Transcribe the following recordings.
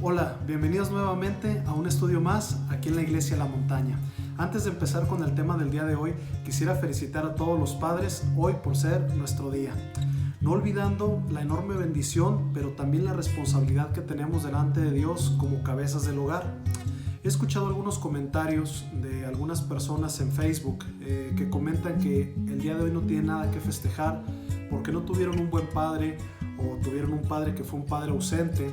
Hola, bienvenidos nuevamente a un estudio más aquí en la Iglesia La Montaña. Antes de empezar con el tema del día de hoy, quisiera felicitar a todos los padres hoy por ser nuestro día. No olvidando la enorme bendición, pero también la responsabilidad que tenemos delante de Dios como cabezas del hogar. He escuchado algunos comentarios de algunas personas en Facebook que comentan que el día de hoy no tienen nada que festejar porque no tuvieron un buen padre o tuvieron un padre que fue un padre ausente,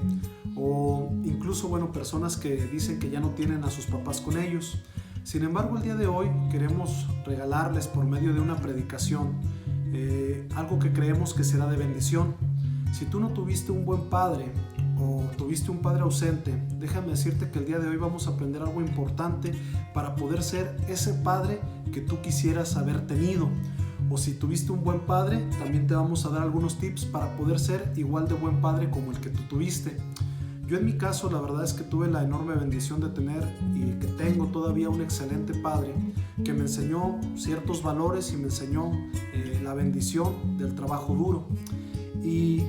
o incluso personas que dicen que ya no tienen a sus papás con ellos. Sin embargo, el día de hoy queremos regalarles por medio de una predicación algo que creemos que será de bendición. Si tú no tuviste un buen padre o tuviste un padre ausente, déjame decirte que el día de hoy vamos a aprender algo importante para poder ser ese padre que tú quisieras haber tenido. O si tuviste un buen padre, también te vamos a dar algunos tips para poder ser igual de buen padre como el que tú tuviste. Yo en mi caso, la verdad es que tuve la enorme bendición de tener y que tengo todavía un excelente padre que me enseñó ciertos valores y me enseñó la bendición del trabajo duro. Y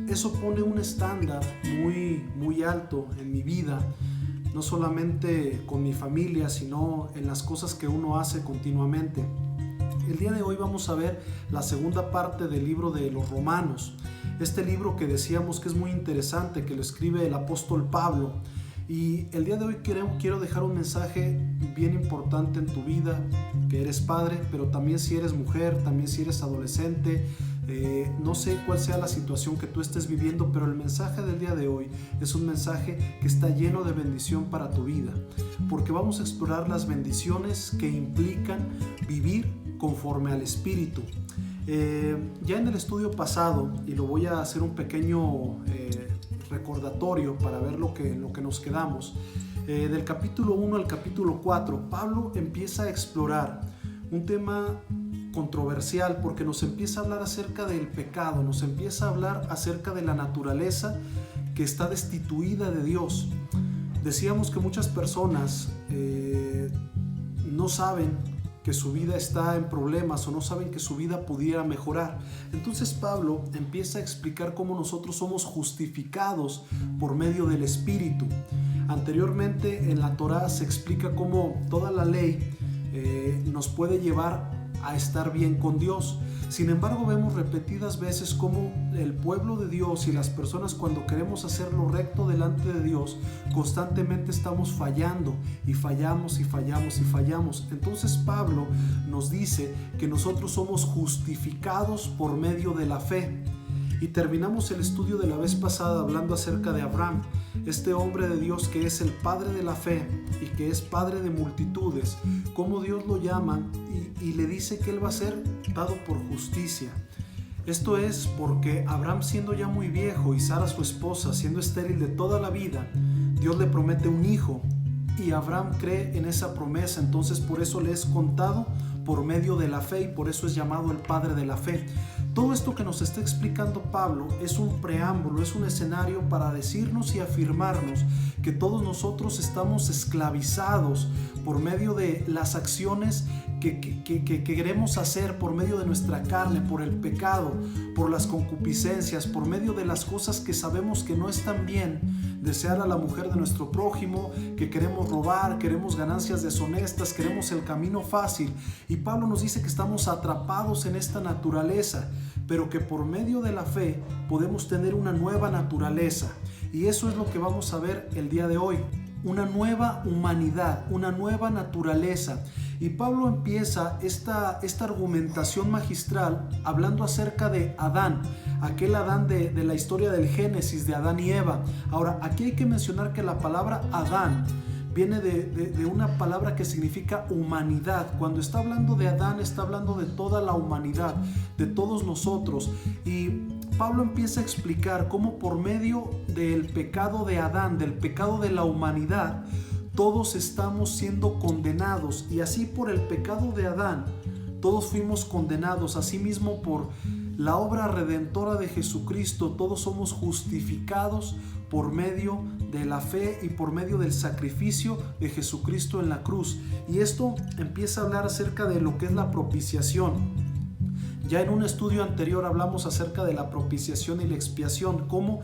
eso pone un estándar muy alto en mi vida, no solamente con mi familia, sino en las cosas que uno hace continuamente. El día de hoy vamos a ver la segunda parte del libro de los Romanos. Este libro que decíamos que es muy interesante, que lo escribe el apóstol Pablo. Y el día de hoy quiero dejar un mensaje bien importante en tu vida, que eres padre, pero también si eres mujer, también si eres adolescente. No sé cuál sea la situación que tú estés viviendo, pero el mensaje del día de hoy es un mensaje que está lleno de bendición para tu vida, porque vamos a explorar las bendiciones que implican vivir conforme al Espíritu. Ya en el estudio pasado, y lo voy a hacer un pequeño recordatorio para ver lo que nos quedamos, del capítulo 1 al capítulo 4, Pablo empieza a explorar un tema controversial porque nos empieza a hablar acerca del pecado, nos empieza a hablar acerca de la naturaleza que está destituida de Dios. Decíamos que muchas personas no saben que su vida está en problemas o no saben que su vida pudiera mejorar. Entonces Pablo empieza a explicar cómo nosotros somos justificados por medio del Espíritu. Anteriormente en la Torá se explica cómo toda la ley nos puede llevar a estar bien con Dios. Sin embargo, vemos repetidas veces cómo el pueblo de Dios y las personas, cuando queremos hacer lo recto delante de Dios, constantemente estamos fallando y fallamos y fallamos y fallamos. Entonces Pablo nos dice que nosotros somos justificados por medio de la fe. Y terminamos el estudio de la vez pasada hablando acerca de Abraham, este hombre de Dios que es el padre de la fe y que es padre de multitudes, cómo Dios lo llama y le dice que él va a ser dado por justicia. Esto es porque Abraham, siendo ya muy viejo, y Sara su esposa siendo estéril de toda la vida, Dios le promete un hijo y Abraham cree en esa promesa. Entonces por eso le es contado por medio de la fe y por eso es llamado el padre de la fe. Todo esto que nos está explicando Pablo es un preámbulo, es un escenario para decirnos y afirmarnos que todos nosotros estamos esclavizados por medio de las acciones que queremos hacer, por medio de nuestra carne, por el pecado, por las concupiscencias, por medio de las cosas que sabemos que no están bien. Desear a la mujer de nuestro prójimo, que queremos robar, queremos ganancias deshonestas, queremos el camino fácil. Y Pablo nos dice que estamos atrapados en esta naturaleza, pero que por medio de la fe podemos tener una nueva naturaleza. Y eso es lo que vamos a ver el día de hoy. Una nueva humanidad, una nueva naturaleza. Y Pablo empieza esta argumentación magistral hablando acerca de Adán, aquel Adán de la historia del Génesis, de Adán y Eva. Ahora, aquí hay que mencionar que la palabra Adán viene de una palabra que significa humanidad. Cuando está hablando de Adán, está hablando de toda la humanidad, de todos nosotros. Y Pablo empieza a explicar cómo por medio del pecado de Adán, del pecado de la humanidad, todos estamos siendo condenados, y así por el pecado de Adán todos fuimos condenados. Asimismo, por la obra redentora de Jesucristo, todos somos justificados por medio de la fe y por medio del sacrificio de Jesucristo en la cruz. Y esto empieza a hablar acerca de lo que es la propiciación. Ya en un estudio anterior hablamos acerca de la propiciación y la expiación, cómo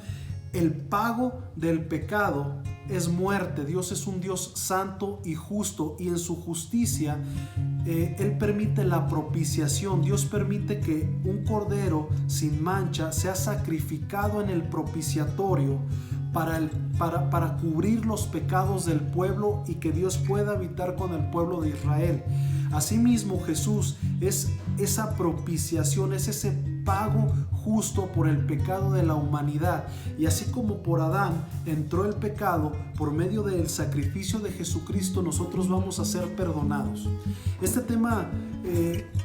el pago del pecado es muerte. Dios es un Dios santo y justo, y en su justicia Él permite la propiciación. Dios permite que un cordero sin mancha sea sacrificado en el propiciatorio para cubrir los pecados del pueblo y que Dios pueda habitar con el pueblo de Israel. Asimismo, Jesús es esa propiciación, es ese pago justo por el pecado de la humanidad. Y así como por Adán entró el pecado, por medio del sacrificio de Jesucristo nosotros vamos a ser perdonados. Este tema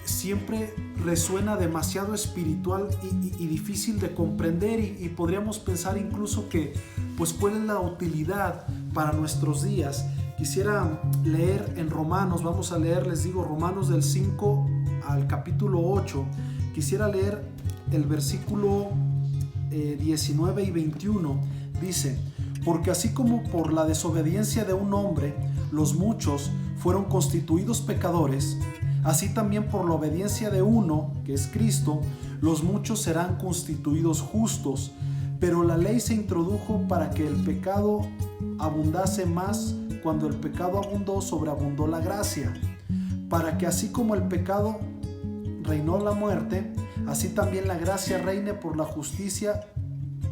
siempre resuena demasiado espiritual y difícil de comprender, y podríamos pensar incluso que pues cuál es la utilidad para nuestros días. Quisiera leer en Romanos, vamos a leer, les digo, Romanos del 5 al capítulo 8. Quisiera leer el versículo 19 y 21. Dice: porque así como por la desobediencia de un hombre los muchos fueron constituidos pecadores, así también por la obediencia de uno, que es Cristo, los muchos serán constituidos justos. Pero la ley se introdujo para que el pecado abundase más. Cuando el pecado abundó, sobreabundó la gracia, para que así como el pecado reinó la muerte, así también la gracia reine por la justicia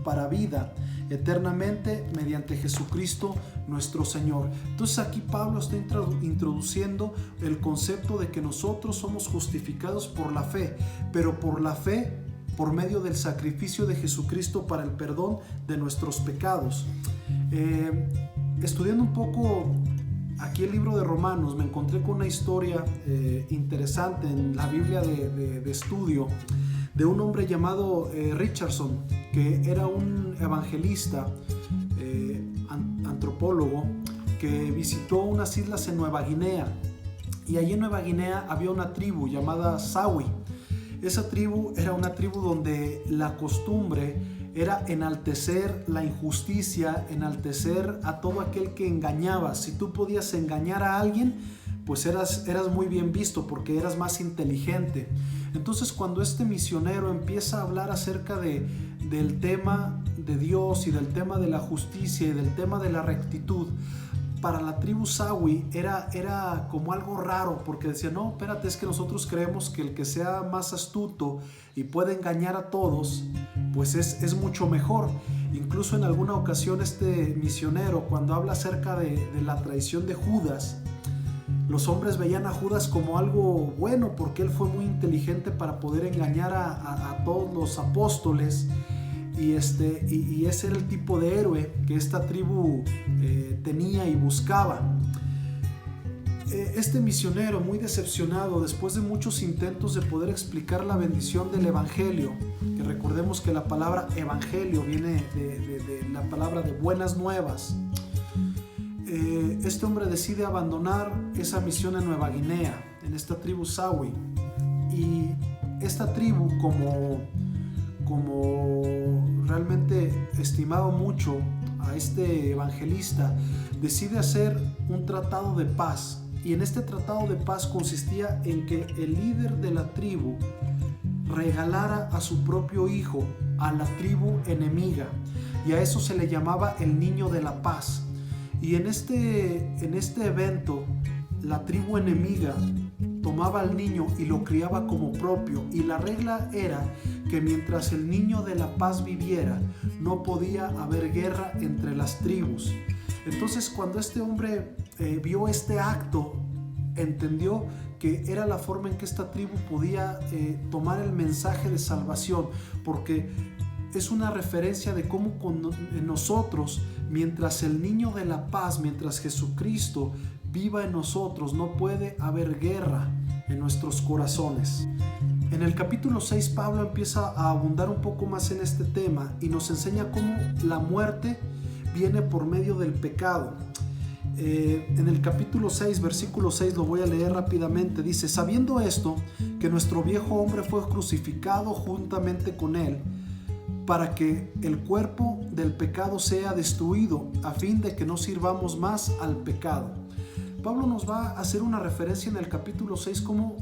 para vida eternamente mediante Jesucristo nuestro Señor. Entonces aquí Pablo está introduciendo el concepto de que nosotros somos justificados por la fe, pero por la fe por medio del sacrificio de Jesucristo para el perdón de nuestros pecados. Estudiando un poco aquí el libro de Romanos, me encontré con una historia interesante en la Biblia de estudio de un hombre llamado Richardson, que era un evangelista, antropólogo, que visitó unas islas en Nueva Guinea, y allí en Nueva Guinea había una tribu llamada Sawi. Esa tribu era una tribu donde la costumbre era enaltecer la injusticia, enaltecer a todo aquel que engañaba. Si tú podías engañar a alguien, pues eras muy bien visto porque eras más inteligente. Entonces, cuando este misionero empieza a hablar acerca del tema de Dios y del tema de la justicia y del tema de la rectitud, para la tribu Sawi era como algo raro, porque decía: no, espérate, es que nosotros creemos que el que sea más astuto y puede engañar a todos, pues es mucho mejor. Incluso en alguna ocasión este misionero, cuando habla acerca de la traición de Judas, los hombres veían a Judas como algo bueno, porque él fue muy inteligente para poder engañar a todos los apóstoles. Y ese era el tipo de héroe que esta tribu tenía y buscaba. Este misionero, muy decepcionado, después de muchos intentos de poder explicar la bendición del evangelio, que recordemos que la palabra evangelio viene de la palabra de buenas nuevas, este hombre decide abandonar esa misión en Nueva Guinea, en esta tribu Sawi. Y esta tribu, como realmente estimaba mucho a este evangelista, decide hacer un tratado de paz. Y en este tratado de paz consistía en que el líder de la tribu regalara a su propio hijo a la tribu enemiga, y a eso se le llamaba el niño de la paz. Y en este evento, la tribu enemiga tomaba al niño y lo criaba como propio, y la regla era que mientras el niño de la paz viviera, no podía haber guerra entre las tribus. Entonces, cuando este hombre vio este acto, entendió que era la forma en que esta tribu podía tomar el mensaje de salvación, porque es una referencia de cómo nosotros, mientras el niño de la paz, mientras Jesucristo viva en nosotros, no puede haber guerra en nuestros corazones. En el capítulo 6, Pablo empieza a abundar un poco más en este tema y nos enseña cómo la muerte viene por medio del pecado. En el capítulo 6, versículo 6, lo voy a leer rápidamente. Dice: sabiendo esto, que nuestro viejo hombre fue crucificado juntamente con él, para que el cuerpo del pecado sea destruido, a fin de que no sirvamos más al pecado. Pablo nos va a hacer una referencia en el capítulo 6 como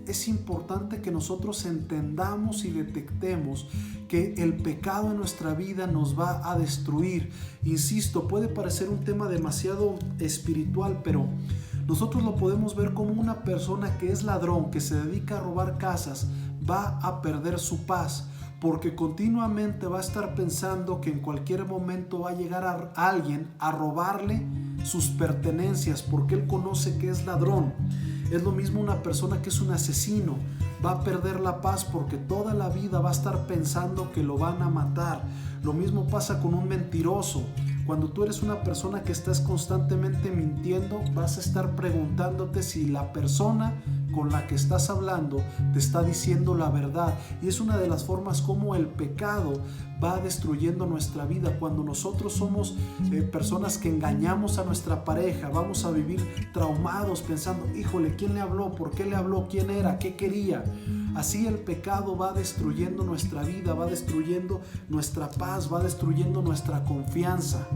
es importante que nosotros entendamos y detectemos que el pecado en nuestra vida nos va a destruir. Insisto, puede parecer un tema demasiado espiritual, pero nosotros lo podemos ver como una persona que es ladrón, que se dedica a robar casas, va a perder su paz, porque continuamente va a estar pensando que en cualquier momento va a llegar a alguien a robarle sus pertenencias, porque él conoce que es ladrón. Es lo mismo una persona que es un asesino, va a perder la paz porque toda la vida va a estar pensando que lo van a matar. Lo mismo pasa con un mentiroso. Cuando tú eres una persona que estás constantemente mintiendo, vas a estar preguntándote si la persona con la que estás hablando te está diciendo la verdad. Y es una de las formas como el pecado va destruyendo nuestra vida. Cuando nosotros somos personas que engañamos a nuestra pareja, vamos a vivir traumados pensando, híjole, ¿quién le habló? ¿Por qué le habló? ¿Quién era? ¿Qué quería? Así el pecado va destruyendo nuestra vida, va destruyendo nuestra paz, va destruyendo nuestra confianza.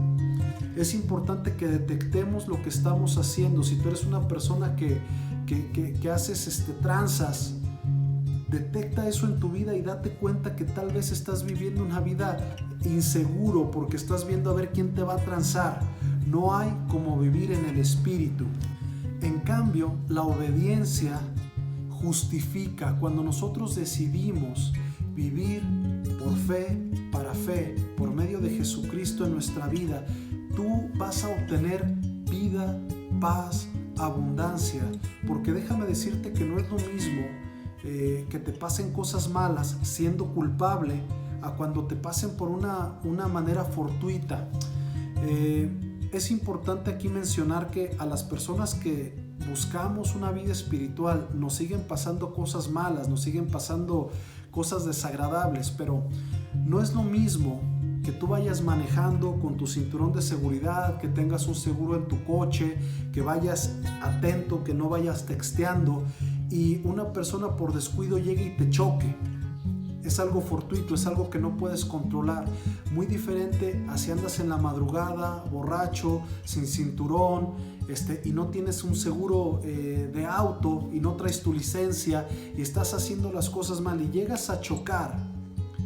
Es importante que detectemos lo que estamos haciendo. Si tú eres una persona que haces tranzas, detecta eso en tu vida y date cuenta que tal vez estás viviendo una vida inseguro porque estás viendo a ver quién te va a transar. No hay como vivir en el espíritu. En cambio, la obediencia justifica. Cuando nosotros decidimos vivir por fe, para fe, por medio de Jesucristo en nuestra vida, tú vas a obtener vida, paz, abundancia, porque déjame decirte que no es lo mismo que te pasen cosas malas siendo culpable a cuando te pasen por una manera fortuita. Es importante aquí mencionar que a las personas que buscamos una vida espiritual nos siguen pasando cosas malas, nos siguen pasando cosas desagradables, pero no es lo mismo que tú vayas manejando con tu cinturón de seguridad, que tengas un seguro en tu coche, que vayas atento, que no vayas texteando y una persona por descuido llegue y te choque. Es algo fortuito, es algo que no puedes controlar. Muy diferente a si andas en la madrugada, borracho, sin cinturón, y no tienes un seguro de auto y no traes tu licencia y estás haciendo las cosas mal y llegas a chocar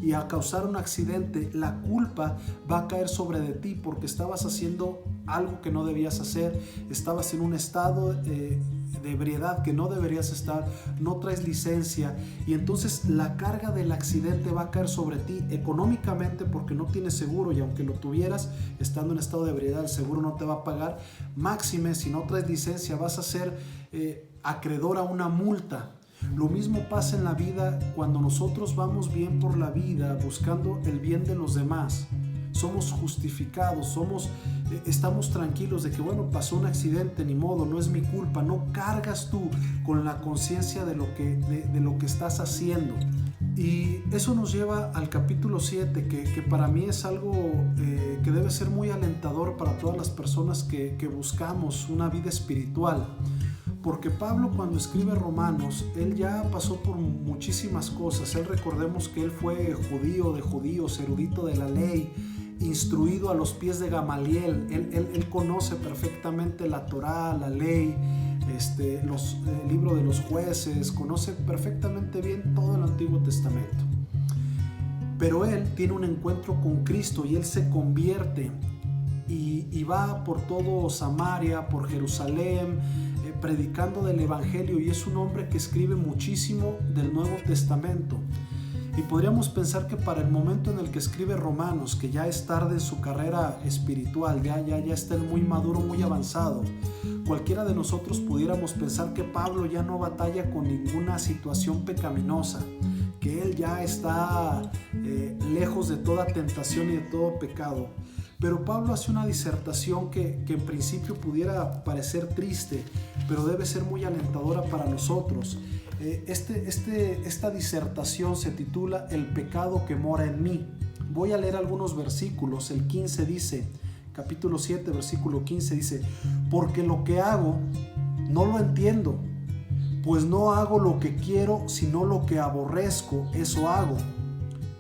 y a causar un accidente. La culpa va a caer sobre de ti porque estabas haciendo algo que no debías hacer, estabas en un estado de ebriedad que no deberías estar, no traes licencia y entonces la carga del accidente va a caer sobre ti económicamente porque no tienes seguro y aunque lo tuvieras estando en estado de ebriedad el seguro no te va a pagar. Máxime, si no traes licencia vas a ser acreedor a una multa. Lo mismo pasa en la vida cuando nosotros vamos bien por la vida buscando el bien de los demás. Somos justificados, estamos tranquilos de que bueno, pasó un accidente, ni modo, no es mi culpa. No cargas tú con la conciencia de lo que estás haciendo. Y eso nos lleva al capítulo 7, que para mí es algo que debe ser muy alentador para todas las personas que buscamos una vida espiritual. Porque Pablo, cuando escribe Romanos, él ya pasó por muchísimas cosas. Recordemos que él fue judío de judíos, erudito de la ley, instruido a los pies de Gamaliel. Él conoce perfectamente la Torá, la ley, el libro de los jueces, conoce perfectamente bien todo el Antiguo Testamento. Pero él tiene un encuentro con Cristo y él se convierte y va por todo Samaria, por Jerusalén, predicando del Evangelio, y es un hombre que escribe muchísimo del Nuevo Testamento. Y podríamos pensar que para el momento en el que escribe Romanos, que ya es tarde en su carrera espiritual, ya está muy maduro, muy avanzado, cualquiera de nosotros pudiéramos pensar que Pablo ya no batalla con ninguna situación pecaminosa, que él ya está lejos de toda tentación y de todo pecado. Pero Pablo hace una disertación que en principio pudiera parecer triste, pero debe ser muy alentadora para nosotros. Esta disertación se titula El pecado que mora en mí. Voy a leer algunos versículos. El 15 dice, capítulo 7, versículo 15 dice: porque lo que hago no lo entiendo, pues no hago lo que quiero, sino lo que aborrezco, eso hago.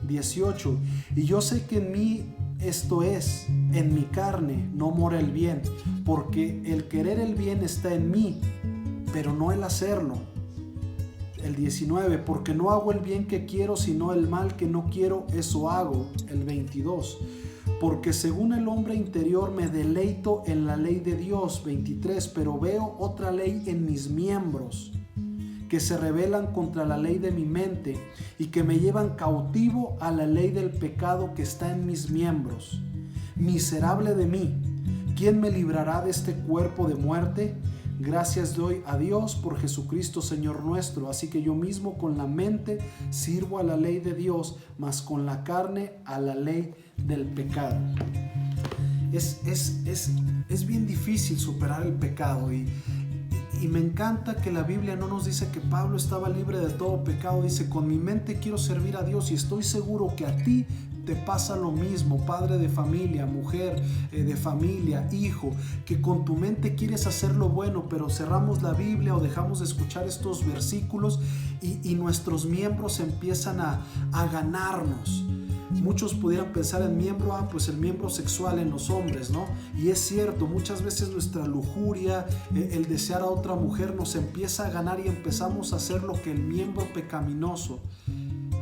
18, y yo sé que en mí, esto es, en mi carne, no mora el bien, porque el querer el bien está en mí, pero no el hacerlo. el 19, porque no hago el bien que quiero, sino el mal que no quiero, eso hago. El 22, porque según el hombre interior me deleito en la ley de Dios. 23, pero veo otra ley en mis miembros, que se rebelan contra la ley de mi mente y que me llevan cautivo a la ley del pecado que está en mis miembros. Miserable de mí, ¿quién me librará de este cuerpo de muerte? Gracias doy a Dios por Jesucristo Señor nuestro. Así que yo mismo con la mente sirvo a la ley de Dios, mas con la carne a la ley del pecado. Es bien difícil superar el pecado y me encanta que la Biblia no nos dice que Pablo estaba libre de todo pecado. Dice, con mi mente quiero servir a Dios, y estoy seguro que a ti te pasa lo mismo, padre de familia, mujer de familia, hijo, que con tu mente quieres hacer lo bueno, pero cerramos la Biblia o dejamos de escuchar estos versículos y nuestros miembros empiezan a ganarnos. Muchos pudieran pensar en miembro, pues el miembro sexual en los hombres, ¿no? Y es cierto, muchas veces nuestra lujuria, el desear a otra mujer nos empieza a ganar y empezamos a hacer lo que el miembro pecaminoso.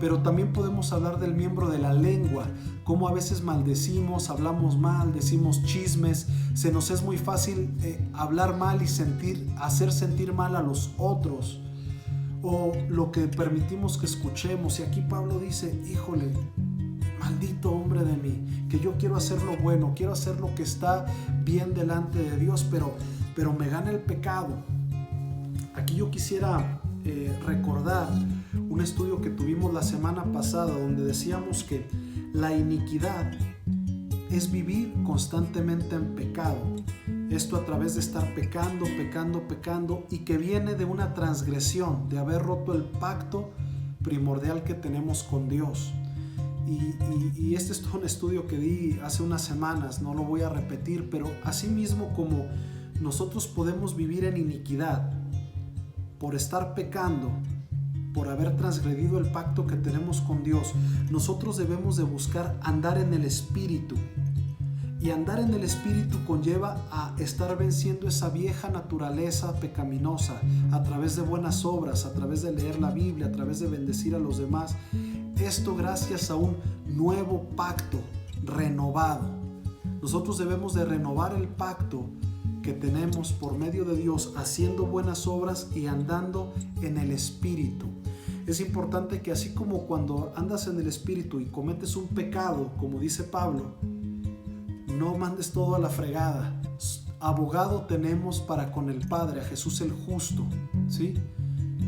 Pero también podemos hablar del miembro de la lengua, cómo a veces maldecimos, hablamos mal, decimos chismes, se nos es muy fácil hablar mal y hacer sentir mal a los otros, o lo que permitimos que escuchemos. Y aquí Pablo dice, híjole, maldito hombre de mí, que yo quiero hacer lo bueno, quiero hacer lo que está bien delante de Dios, pero me gana el pecado. Aquí yo quisiera recordar un estudio que tuvimos la semana pasada, donde decíamos que la iniquidad es vivir constantemente en pecado. Esto a través de estar pecando y que viene de una transgresión, de haber roto el pacto primordial que tenemos con Dios. Y este es todo un estudio que di hace unas semanas, no lo voy a repetir, pero así mismo como nosotros podemos vivir en iniquidad por estar pecando, por haber transgredido el pacto que tenemos con Dios, nosotros debemos de buscar andar en el Espíritu. Y andar en el Espíritu conlleva a estar venciendo esa vieja naturaleza pecaminosa a través de buenas obras, a través de leer la Biblia, a través de bendecir a los demás. Esto gracias a un nuevo pacto renovado. Nosotros debemos de renovar el pacto que tenemos por medio de Dios, haciendo buenas obras y andando en el Espíritu. Es importante que así como cuando andas en el Espíritu y cometes un pecado, como dice Pablo, no mandes todo a la fregada. Abogado tenemos para con el Padre, a Jesús el justo, ¿sí?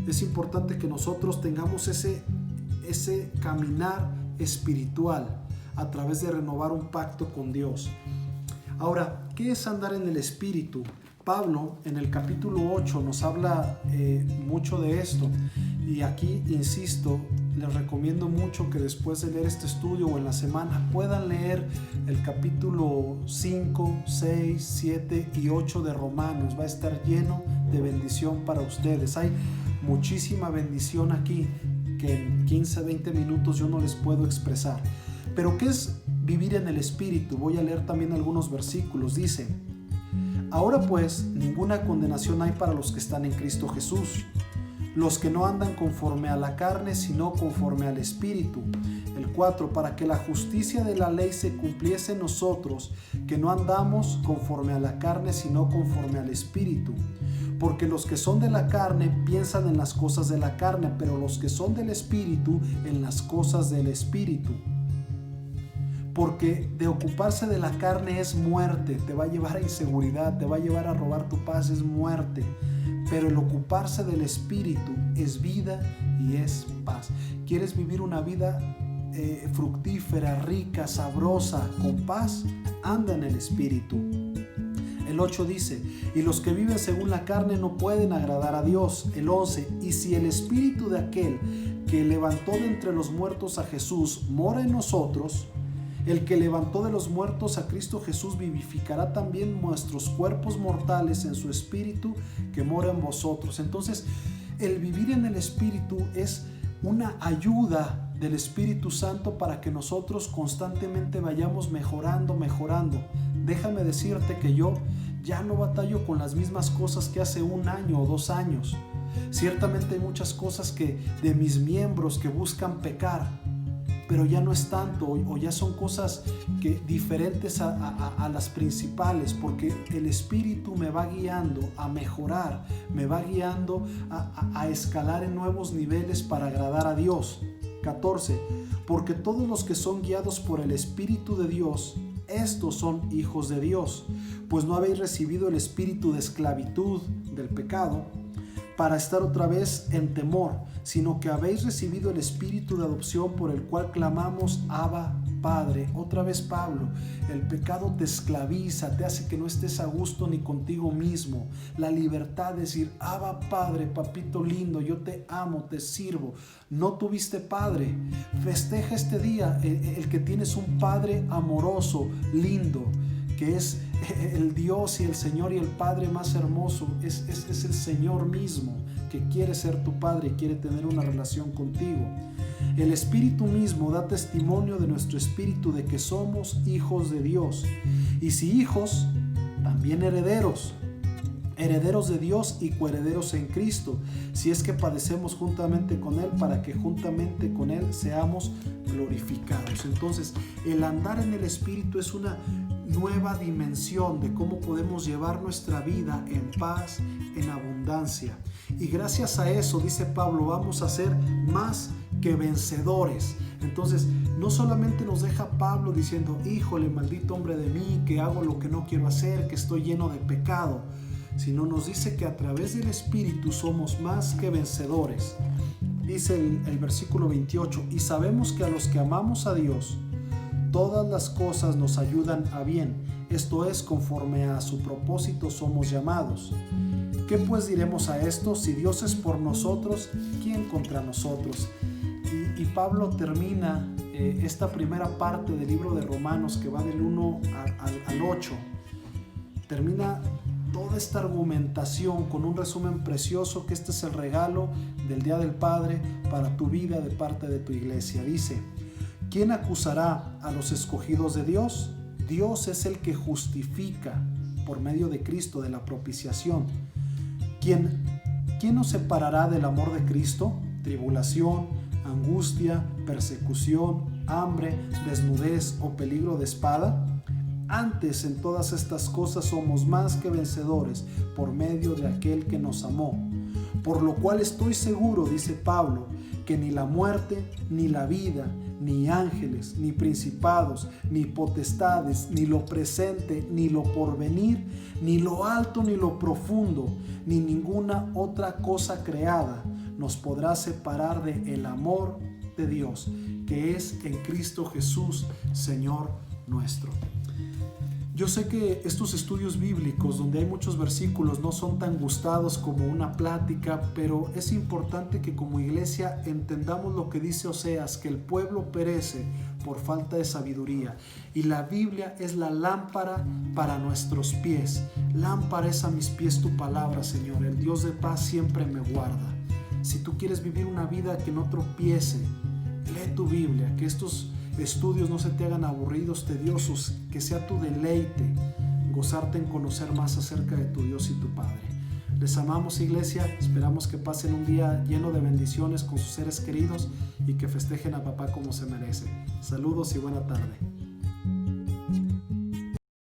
Es importante que nosotros tengamos ese caminar espiritual a través de renovar un pacto con Dios. Ahora, ¿qué es andar en el Espíritu? Pablo en el capítulo 8 nos habla mucho de esto, y aquí insisto, les recomiendo mucho que después de leer este estudio o en la semana puedan leer el capítulo 5, 6, 7 y 8 de Romanos. Va a estar lleno de bendición para ustedes. Hay muchísima bendición aquí que en 15, 20 minutos yo no les puedo expresar. Pero ¿qué es vivir en el Espíritu? Voy a leer también algunos versículos. Dice, ahora pues ninguna condenación hay para los que están en Cristo Jesús, los que no andan conforme a la carne, sino conforme al Espíritu. El 4, para que la justicia de la ley se cumpliese en nosotros, que no andamos conforme a la carne, sino conforme al Espíritu. Porque los que son de la carne piensan en las cosas de la carne, pero los que son del Espíritu en las cosas del Espíritu. Porque de ocuparse de la carne es muerte, te va a llevar a inseguridad, te va a llevar a robar tu paz, es muerte. Pero el ocuparse del Espíritu es vida y es paz. ¿Quieres vivir una vida fructífera, rica, sabrosa, con paz? Anda en el Espíritu. El 8 dice, y los que viven según la carne no pueden agradar a Dios. El 11, y si el Espíritu de aquel que levantó de entre los muertos a Jesús mora en nosotros, el que levantó de los muertos a Cristo Jesús vivificará también nuestros cuerpos mortales en su Espíritu que mora en vosotros. Entonces, el vivir en el Espíritu es una ayuda del Espíritu Santo para que nosotros constantemente vayamos mejorando. Déjame decirte que yo ya no batallo con las mismas cosas que hace 1 año o 2 años. Ciertamente hay muchas cosas de mis miembros que buscan pecar, pero ya no es tanto, o ya son cosas diferentes a las principales, porque el Espíritu me va guiando a mejorar, me va guiando a escalar en nuevos niveles para agradar a Dios. 14. Porque todos los que son guiados por el Espíritu de Dios, estos son hijos de Dios, pues no habéis recibido el espíritu de esclavitud del pecado para estar otra vez en temor, sino que habéis recibido el espíritu de adopción por el cual clamamos Abba, Padre. Otra vez Pablo, el pecado te esclaviza, te hace que no estés a gusto ni contigo mismo. La libertad de decir, Abba, Padre, papito lindo, yo te amo, te sirvo. No tuviste padre, festeja este día el que tienes un Padre amoroso, lindo, que es el Dios y el Señor y el Padre más hermoso. Es el Señor mismo que quiere ser tu Padre y quiere tener una relación contigo. El Espíritu mismo da testimonio de nuestro espíritu de que somos hijos de Dios. Y si hijos, también herederos. Herederos de Dios y coherederos en Cristo, si es que padecemos juntamente con Él, para que juntamente con Él seamos glorificados. Entonces, el andar en el Espíritu es una nueva dimensión de cómo podemos llevar nuestra vida en paz, en abundancia. Y gracias a eso, dice Pablo, vamos a ser más que vencedores. Entonces, no solamente nos deja Pablo diciendo, híjole, maldito hombre de mí, que hago lo que no quiero hacer, que estoy lleno de pecado, sino nos dice que a través del Espíritu somos más que vencedores. Dice el versículo 28, y sabemos que a los que amamos a Dios, todas las cosas nos ayudan a bien, esto es, conforme a su propósito somos llamados. ¿Qué pues diremos a esto? Si Dios es por nosotros, ¿quién contra nosotros? Y Pablo termina esta primera parte del libro de Romanos, que va del 1 al 8, termina toda esta argumentación con un resumen precioso, que este es el regalo del Día del Padre para tu vida de parte de tu iglesia. Dice, ¿quién acusará a los escogidos de Dios? Dios es el que justifica por medio de Cristo, de la propiciación. ¿Quién nos separará del amor de Cristo? Tribulación, angustia, persecución, hambre, desnudez o peligro de espada. Antes, en todas estas cosas somos más que vencedores por medio de aquel que nos amó. Por lo cual estoy seguro, dice Pablo, que ni la muerte, ni la vida, ni ángeles, ni principados, ni potestades, ni lo presente, ni lo porvenir, ni lo alto, ni lo profundo, ni ninguna otra cosa creada nos podrá separar del amor de Dios, que es en Cristo Jesús, Señor nuestro. Yo sé que estos estudios bíblicos, donde hay muchos versículos, no son tan gustados como una plática, pero es importante que como iglesia entendamos lo que dice Oseas, que el pueblo perece por falta de sabiduría. Y la Biblia es la lámpara para nuestros pies. Lámpara es a mis pies tu palabra, Señor. El Dios de paz siempre me guarda. Si tú quieres vivir una vida que no tropiece, lee tu Biblia, que estos estudios no se te hagan aburridos, tediosos, que sea tu deleite gozarte en conocer más acerca de tu Dios y tu Padre. Les amamos, iglesia, esperamos que pasen un día lleno de bendiciones con sus seres queridos y que festejen a papá como se merece. Saludos y buena tarde.